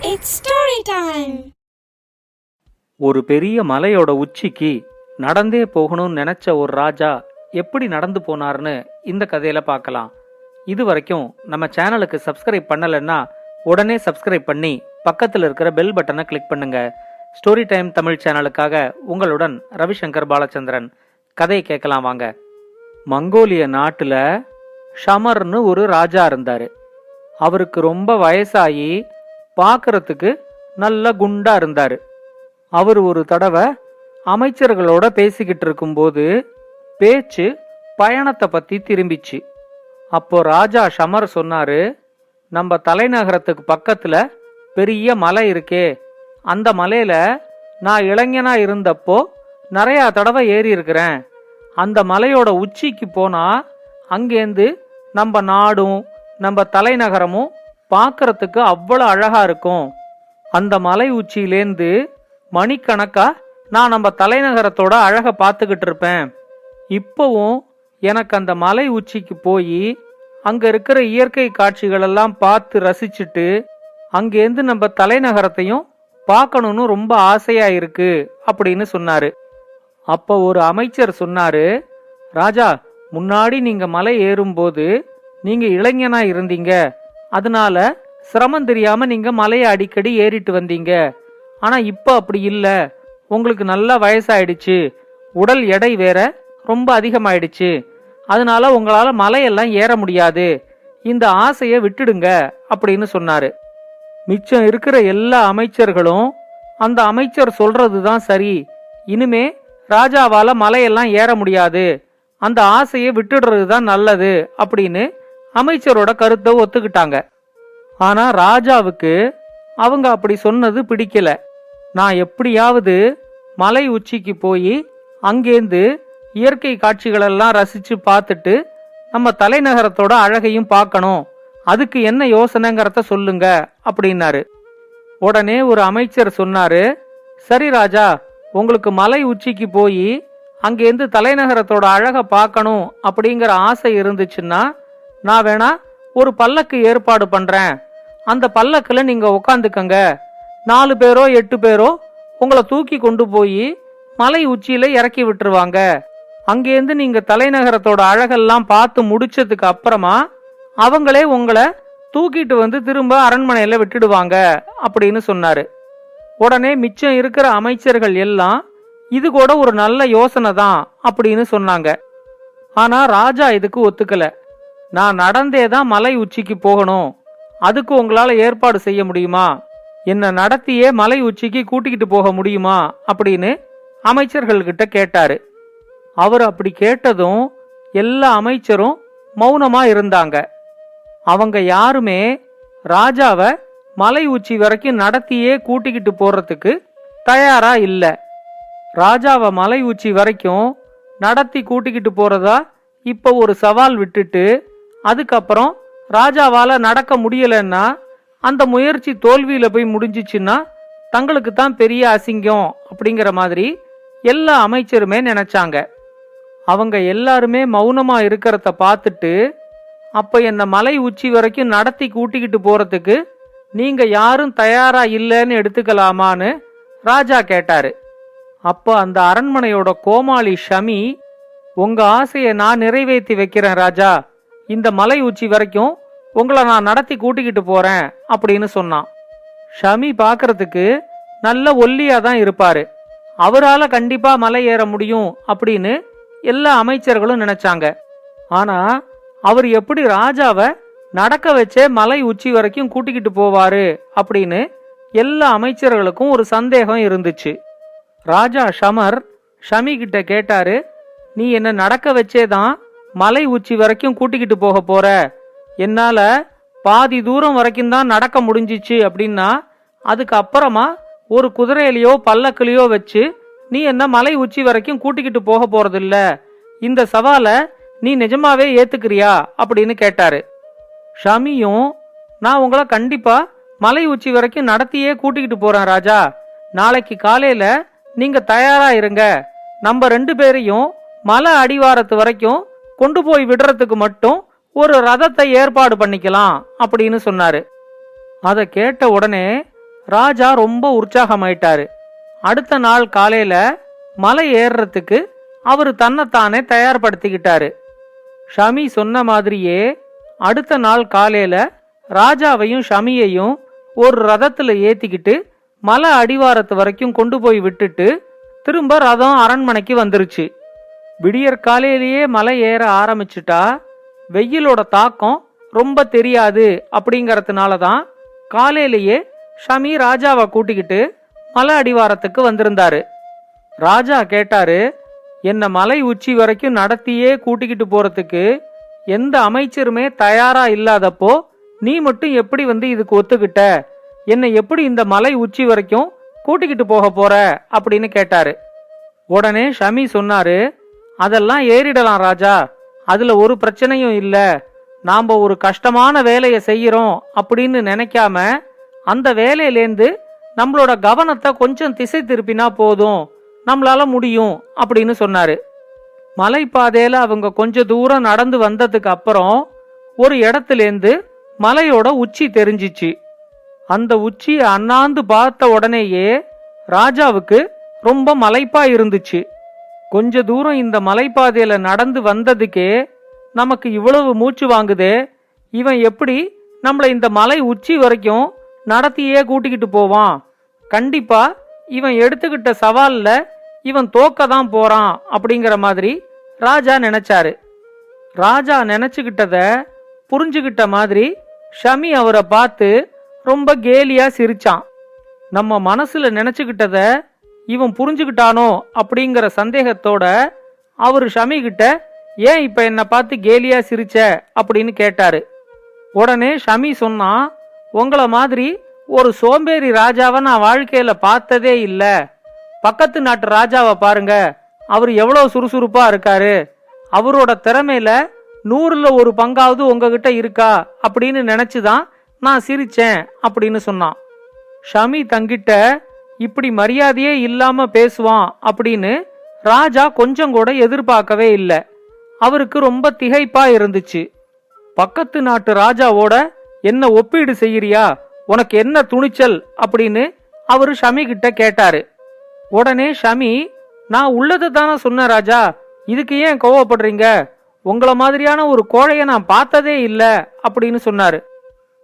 It's story time. ஒரு பெரிய மலையோட உச்சிக்கு நடந்தே போகணும்னு நினைச்ச ஒரு ராஜா எப்படி நடந்து போனார்னு இந்த கதையில பார்க்கலாம். இது வரைக்கும் நம்ம சேனலுக்கு சப்ஸ்கிரைப் பண்ணலைன்னா உடனே சப்ஸ்கிரைப் பண்ணி பக்கத்தில் இருக்கிற பெல் பட்டனை கிளிக் பண்ணுங்க. ஸ்டோரி டைம் தமிழ் சேனலுக்காக உங்களுடன் ரவிசங்கர் பாலச்சந்திரன். கதையை கேட்கலாம் வாங்க. மங்கோலிய நாட்டுல ஷமர்னு ஒரு ராஜா இருந்தாரு. அவருக்கு ரொம்ப வயசாகி பார்க்கறதுக்கு நல்ல குண்டா இருந்தாரு. அவர் ஒரு தடவை அமைச்சர்களோட பேசிக்கிட்டு இருக்கும்போது பேச்சு பயணத்தை பத்தி திரும்பிச்சு. அப்போ ராஜா ஷமர் சொன்னாரு, நம்ம தலைநகரத்துக்கு பக்கத்துல பெரிய மலை இருக்கே, அந்த மலையில நான் இளைஞனா இருந்தப்போ நிறைய தடவை ஏறி இருக்கிறேன். அந்த மலையோட உச்சிக்கு போனா அங்கேருந்து நம்ம நாடும் நம்ம தலைநகரமும் பார்க்கறதுக்கு அவ்வளவு அழகா இருக்கும். அந்த மலை உச்சியிலேந்து மணிக்கணக்கா நான் நம்ம தலைநகரத்தோட அழக பார்த்துக்கிட்டு இருப்பேன். இப்பவும் எனக்கு அந்த மலை உச்சிக்கு போய் அங்க இருக்கிற இயற்கை காட்சிகள் எல்லாம் பார்த்து ரசிச்சுட்டு அங்கேருந்து நம்ம தலைநகரத்தையும் பார்க்கணும்னு ரொம்ப ஆசையா இருக்கு அப்படின்னு சொன்னாரு. அப்ப ஒரு அமைச்சர் சொன்னாரு, ராஜா, முன்னாடி நீங்க மலை ஏறும்போது நீங்க இளைஞனா இருந்தீங்க, அதனால சிரமம் தெரியாம நீங்க மலையை அடிக்கடி ஏறிட்டு வந்தீங்க. ஆனா இப்ப அப்படி இல்ல, உங்களுக்கு நல்லா வயசாயிடுச்சு, உடல் எடை வேற ரொம்ப அதிகமாயிடுச்சு, அதனால உங்களால மலையெல்லாம் ஏற முடியாது, இந்த ஆசைய விட்டுடுங்க அப்படின்னு சொன்னாரு. மிச்சம் இருக்கிற எல்லா அமைச்சர்களும் அந்த அமைச்சர் சொல்றதுதான் சரி, இனிமே ராஜாவால மலையெல்லாம் ஏற முடியாது, அந்த ஆசையை விட்டுடுறதுதான் நல்லது அப்படின்னு அமைச்சரோட கருத்தை ஒத்துக்கிட்டாங்க. ஆனா ராஜாவுக்கு அவங்க அப்படி சொன்னது பிடிக்கல. நான் எப்படியாவது மலை உச்சிக்கு போய் அங்கேந்து இயற்கை காட்சிகளெல்லாம் ரசிச்சு பார்த்துட்டு நம்ம தலைநகரத்தோட அழகையும் பார்க்கணும், அதுக்கு என்ன யோசனைங்கிறத சொல்லுங்க அப்படின்னாரு. உடனே ஒரு அமைச்சர் சொன்னாரு, சரி ராஜா, உங்களுக்கு மலை உச்சிக்கு போய் அங்கேருந்து தலைநகரத்தோட அழக பார்க்கணும் அப்படிங்கிற ஆசை இருந்துச்சுன்னா நான் வேணா ஒரு பல்லக்கு ஏற்பாடு பண்றேன், அந்த பல்லக்குல நீங்க உக்காந்துக்கங்க, 4 பேரோ 8 பேரோ உங்களை தூக்கி கொண்டு போய் மலை உச்சியில இறக்கி விட்டுருவாங்க. அங்கேருந்து நீங்க தலைநகரத்தோட அழகெல்லாம் பார்த்து முடிச்சதுக்கு அப்புறமா அவங்களே உங்களை தூக்கிட்டு வந்து திரும்ப அரண்மனையில விட்டுடுவாங்க அப்படின்னு சொன்னாரு. உடனே மிச்சம் இருக்கிற அமைச்சர்கள் எல்லாம் இது கூட ஒரு நல்ல யோசனை தான் அப்படின்னு சொன்னாங்க. ஆனா ராஜா இதுக்கு ஒத்துக்கல. நான் நடந்தேதான் மலை உச்சிக்கு போகணும், அதுக்கு உங்களால ஏற்பாடு செய்ய முடியுமா, என்ன நடத்தியே மலை உச்சிக்கு கூட்டிக்கிட்டு போக முடியுமா அப்படின்னு அமைச்சர்கள்கிட்ட கேட்டாரு. அவர் அப்படி கேட்டதும் எல்லா அமைச்சரும் மௌனமா இருந்தாங்க. அவங்க யாருமே ராஜாவை மலை உச்சி வரைக்கும் நடத்தியே கூட்டிக்கிட்டு போறதுக்கு தயாரா இல்ல. ராஜாவை மலை உச்சி வரைக்கும் நடத்தி கூட்டிக்கிட்டு போறதா இப்ப ஒரு சவால் விட்டுட்டு அதுக்கப்புறம் ராஜாவால நடக்க முடியலன்னா அந்த முயற்சி தோல்வியில போய் முடிஞ்சிச்சுன்னா தங்களுக்கு தான் பெரிய அசிங்கம் அப்படிங்கிற மாதிரி எல்லா அமைச்சருமே நினைச்சாங்க. அவங்க எல்லாருமே மௌனமா இருக்கிறத பார்த்துட்டு, அப்ப என்ன மலை உச்சி வரைக்கும் நடத்தி கூட்டிக்கிட்டு போறதுக்கு நீங்க யாரும் தயாரா இல்லைன்னு எடுத்துக்கலாமான்னு ராஜா கேட்டாரு. அப்ப அந்த அரண்மனையோட கோமாளி ஷமி, உங்க ஆசையை நான் நிறைவேற்றி வைக்கிறேன் ராஜா, இந்த மலை உச்சி வரைக்கும் உங்களை நான் நடத்தி கூட்டிக்கிட்டு போறேன் அப்படின்னு சொன்னான். ஷமி பாக்குறதுக்கு நல்ல ஒல்லியா தான் இருப்பாரு, அவரால கண்டிப்பா மலை ஏற முடியும் அப்படின்னு எல்லா அமைச்சர்களும் நினைச்சாங்க. ஆனா அவர் எப்படி ராஜாவை நடக்க வச்சே மலை உச்சி வரைக்கும் கூட்டிக்கிட்டு போவாரு அப்படின்னு எல்லா அமைச்சர்களுக்கும் ஒரு சந்தேகம் இருந்துச்சு. ராஜா ஷமர் ஷமி கிட்ட கேட்டாரு, நீ என்ன நடக்க வச்சேதான் மலை உச்சி வரைக்கும் கூட்டிக்கிட்டு போக போற, என்னால பாதி தூரம் வரைக்கும் தான் நடக்க முடிஞ்சிச்சு அப்படின்னா அதுக்கு அப்புறமா ஒரு குதிரையிலையோ பல்லக்கிலையோ வச்சு நீ என்ன மலை உச்சி வரைக்கும் கூட்டிக்கிட்டு போக போறதில்ல, இந்த சவாலை நீ நிஜமாவே ஏத்துக்கிறியா அப்படின்னு கேட்டாரு. ஷமியும், நான் உங்களை கண்டிப்பா மலை உச்சி வரைக்கும் நடத்தியே கூட்டிக்கிட்டு போறேன் ராஜா, நாளைக்கு காலையில நீங்க தயாரா இருங்க, நம்ம 2 பேரையும் மலை அடிவாரத்து வரைக்கும் கொண்டு போய் விடுறதுக்கு மட்டும் ஒரு ரதத்தை ஏற்பாடு பண்ணிக்கலாம் அப்படின்னு சொன்னாரு. அதை கேட்ட உடனே ராஜா ரொம்ப உற்சாகமாயிட்டாரு. அடுத்த நாள் காலையில மலை ஏறுறதுக்கு அவரு தன்னைத்தானே தயார்படுத்திக்கிட்டாரு. ஷமி சொன்ன மாதிரியே அடுத்த நாள் காலையில ராஜாவையும் ஷமியையும் ஒரு ரதத்துல ஏத்திக்கிட்டு மலை அடிவாரத்து வரைக்கும் கொண்டு போய் விட்டுட்டு திரும்ப ரதம் அரண்மனைக்கு வந்துருச்சு. விடியற் காலையிலேயே மலை ஏற ஆரம்பிச்சுட்டா வெயிலோட தாக்கம் ரொம்ப தெரியாது அப்படிங்கறதுனாலதான் காலையிலேயே ஷமி ராஜாவை கூட்டிக்கிட்டு மலை அடிவாரத்துக்கு வந்திருந்தாரு. ராஜா கேட்டாரு, என்ன மலை உச்சி வரைக்கும் நடத்தியே கூட்டிக்கிட்டு போறதுக்கு எந்த அமைச்சருமே தயாரா இல்லாதப்போ நீ மட்டும் எப்படி இதுக்கு ஒத்துக்கிட்ட? என்னை எப்படி இந்த மலை உச்சி வரைக்கும் கூட்டிக்கிட்டு போக போற அப்படின்னு கேட்டாரு. உடனே ஷமி சொன்னாரு, அதெல்லாம் ஏறிடலாம் ராஜா, அதுல ஒரு பிரச்சனையும் இல்ல. நாம ஒரு கஷ்டமான வேலையை செய்யறோம் அப்படின்னு நினைக்காம அந்த வேலையிலேந்து நம்மளோட கவனத்தை கொஞ்சம் திசை திருப்பினா போதும், நம்மளால முடியும் அப்படின்னு சொன்னாரு. மலைப்பாதையில அவங்க கொஞ்ச தூரம் நடந்து வந்ததுக்கு அப்புறம் ஒரு இடத்துலேருந்து மலையோட உச்சி தெரிஞ்சிச்சு. அந்த உச்சியை அண்ணாந்து பார்த்த உடனேயே ராஜாவுக்கு ரொம்ப மலைப்பா இருந்துச்சு. கொஞ்ச தூரம் இந்த மலைப்பாதையில நடந்து வந்ததுக்கே நமக்கு இவ்வளவு மூச்சு வாங்குதே, இவன் எப்படி நம்மள இந்த மலை உச்சி வரைக்கும் நடத்தியே கூட்டிக்கிட்டு போவான்? கண்டிப்பா இவன் எடுத்துக்கிட்ட சவால்ல இவன் தோக்கதான் போறான் அப்படிங்கிற மாதிரி ராஜா நினைச்சாரு. ராஜா நினைச்சுக்கிட்டத புரிஞ்சுகிட்ட மாதிரி ஷமி அவரை பார்த்து ரொம்ப கேலியா சிரிச்சான். நம்ம மனசுல நினைச்சுக்கிட்டத இவன் புரிஞ்சுக்கிட்டானோ அப்படிங்கிற சந்தேகத்தோட அவரு ஷமி கிட்ட, ஏன் இப்ப என்ன பார்த்து கேலியா சிரிச்ச அப்படின்னு கேட்டாரு. உடனே ஷமி சொன்னா, உங்கள மாதிரி ஒரு சோம்பேறி ராஜாவை நான் வாழ்க்கையில பார்த்ததே இல்ல. பக்கத்து நாட்டு ராஜாவை பாருங்க, அவர் எவ்வளவு சுறுசுறுப்பா இருக்காரு. அவரோட திறமையில 100ல் 1 பங்காவது உங்ககிட்ட இருக்கா அப்படின்னு நினைச்சுதான் நான் சிரிச்சேன் அப்படின்னு சொன்னான். ஷமி தங்கிட்ட இப்படி மரியாதையே இல்லாம பேசுவான் அப்படின்னு ராஜா கொஞ்சம் கூட எதிர்பார்க்கவே இல்லை. அவருக்கு ரொம்ப திகைப்பா இருந்துச்சு. பக்கத்து நாட்டு ராஜாவோட என்ன ஒப்பீடு செய்யறியா? உனக்கு என்ன துணிச்சல் அப்படின்னு அவரு ஷமி கிட்ட கேட்டாரு. உடனே ஷமி, நான் உள்ளதை தானே சொன்ன ராஜா, இதுக்கு ஏன் கோவப்படுறீங்க? உங்கள மாதிரியான ஒரு கோழைய நான் பார்த்ததே இல்ல அப்படின்னு சொன்னாரு.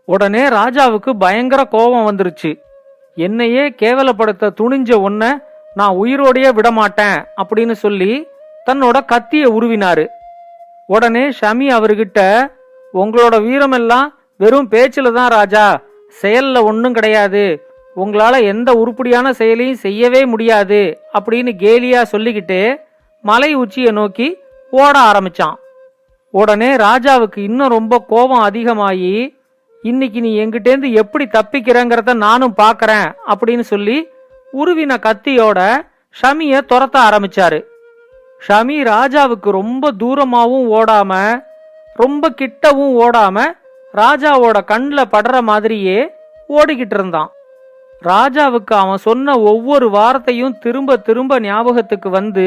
உடனே ராஜாவுக்கு பயங்கர கோபம் வந்துருச்சு. என்னையே கேவலப்படுத்த துணிஞ்ச உன்ன நான் உயிரோடையே விடமாட்டேன் அப்படின்னு சொல்லி தன்னோட கத்திய உருவினாரு. உடனே ஷமி அவர்கிட்ட, உங்களோட வீரமெல்லாம் வெறும் பேச்சுல தான் ராஜா, செயல்ல ஒன்னும் கிடையாது. உங்களால எந்த உருப்படியான செயலையும் செய்யவே முடியாது அப்படின்னு கேலியா சொல்லிக்கிட்டு மலை உச்சியை நோக்கி ஓட ஆரம்பிச்சான். உடனே ராஜாவுக்கு இன்னும் ரொம்ப கோபம் அதிகமாயி, இன்னைக்கு நீ எங்கிட்டேந்து எப்படி தப்பிக்கிறங்கிறத நானும் பாக்கறேன் அப்படின்னு சொல்லி உருவின கத்தியோட ஷமிய துரத்த ஆரம்பிச்சாரு. ஷமி ராஜாவுக்கு ரொம்ப தூரமாவும் ஓடாம ரொம்ப கிட்டவும் ஓடாம ராஜாவோட கண்ணுல படுற மாதிரியே ஓடிக்கிட்டு இருந்தான். ராஜாவுக்கு அவன் சொன்ன ஒவ்வொரு வார்த்தையும் திரும்ப திரும்ப ஞாபகத்துக்கு வந்து,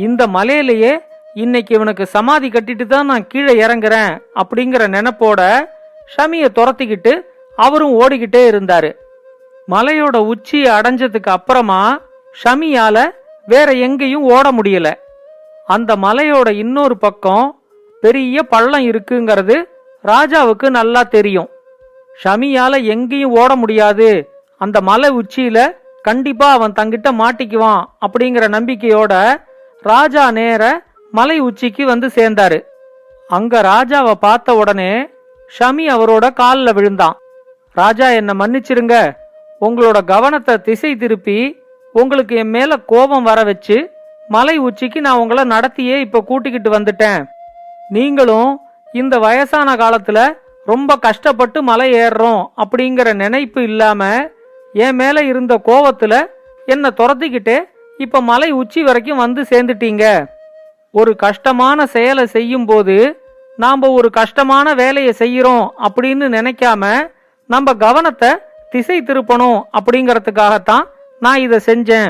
இந்த மலையிலேயே இன்னைக்கு இவனுக்கு சமாதி கட்டிட்டு தான் நான் கீழே இறங்குறேன் அப்படிங்கிற நினைப்போட ஷமிய துரத்திக்கிட்டு அவரும் ஓடிக்கிட்டே இருந்தாரு. மலையோட உச்சியை அடைஞ்சதுக்கு அப்புறமா ஷமியால வேற எங்கேயும் ஓட முடியல. அந்த மலையோட இன்னொரு பக்கம் பெரிய பள்ளம் இருக்குங்கிறது ராஜாவுக்கு நல்லா தெரியும். ஷமியால எங்கேயும் ஓட முடியாது, அந்த மலை உச்சியில கண்டிப்பா அவன் தங்கிட்ட மாட்டிக்குவான் அப்படிங்கிற நம்பிக்கையோட ராஜா நேர மலை உச்சிக்கு வந்து சேர்ந்தாரு. அங்க ராஜாவை பார்த்த உடனே ஷமி அவரோட கால்ல விழுந்தான். ராஜா, என்ன மன்னிச்சிருங்க, உங்களோட கவனத்தை திசை திருப்பி உங்களுக்கு என் மேல கோபம் வர வச்சு மலை உச்சிக்கு நான் உங்களை நடத்தியே இப்ப கூட்டிக்கிட்டு வந்துட்டேன். நீங்களும் இந்த வயசான காலத்துல ரொம்ப கஷ்டப்பட்டு மலை ஏறுறோம் அப்படிங்கிற நினைப்பு இல்லாம என் மேல இருந்த கோவத்துல என்ன துரத்திக்கிட்டே இப்ப மலை உச்சி வரைக்கும் வந்து சேர்ந்துட்டீங்க. ஒரு கஷ்டமான செயலை செய்யும் போது நாம ஒரு கஷ்டமான வேலையை செய்யறோம் அப்படின்னு நினைக்காம நம்ம கவனத்தை திசை திருப்பணும் அப்படிங்கறதுக்காகத்தான் நான் இத செஞ்சேன்.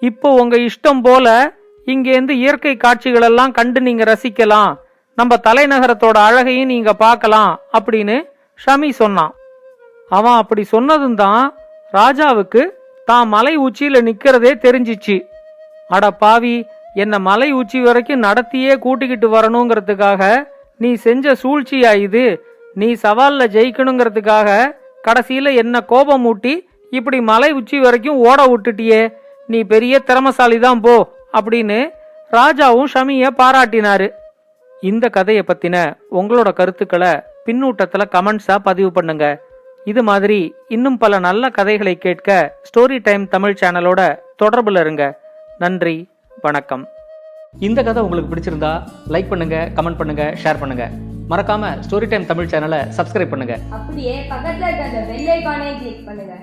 இப்போ உங்க இஷ்டம் போல இங்கேருந்து இயற்கை காட்சிகள் எல்லாம் கண்டு நீங்க ரசிக்கலாம், நம்ம தலைநகரத்தோட அழகையும் நீங்க பார்க்கலாம் அப்படின்னு ஷமி சொன்னான். அவன் அப்படி சொன்னதும் தான் ராஜாவுக்கு தான் மலை உச்சியில நிக்கிறதே தெரிஞ்சிச்சு. அட பாவி, என்ன மலை உச்சி வரைக்கும் நடத்தியே கூட்டிக்கிட்டு வரணுங்கிறதுக்காக நீ செஞ்ச சூழ்ச்சியா இது? நீ சவால்ல ஜெயிக்கணுங்கிறதுக்காக கடைசியில என்ன கோபம் மூட்டி இப்படி மலை உச்சி வரைக்கும் ஓட விட்டுட்டியே, நீ பெரிய திறமசாலி தான் போ அப்படின்னு ராஜாவும் ஷமிய பாராட்டினாரு. இந்த கதையை பத்தின உங்களோட கருத்துக்களை பின்னூட்டத்துல கமெண்ட்ஸா பதிவு பண்ணுங்க. இது மாதிரி இன்னும் பல நல்ல கதைகளை கேட்க ஸ்டோரி டைம் தமிழ் சேனலோட தொடர்புல இருங்க. நன்றி, வணக்கம். இந்த கதை உங்களுக்கு பிடிச்சிருந்தா லைக் பண்ணுங்க, கமெண்ட் பண்ணுங்க, ஷேர் பண்ணுங்க. மறக்காம ஸ்டோரி டைம் தமிழ் சேனலை சப்ஸ்கிரைப் பண்ணுங்க. அப்படியே பக்கத்துல இருக்க அந்த பெல் ஐகானை கிளிக் பண்ணுங்க.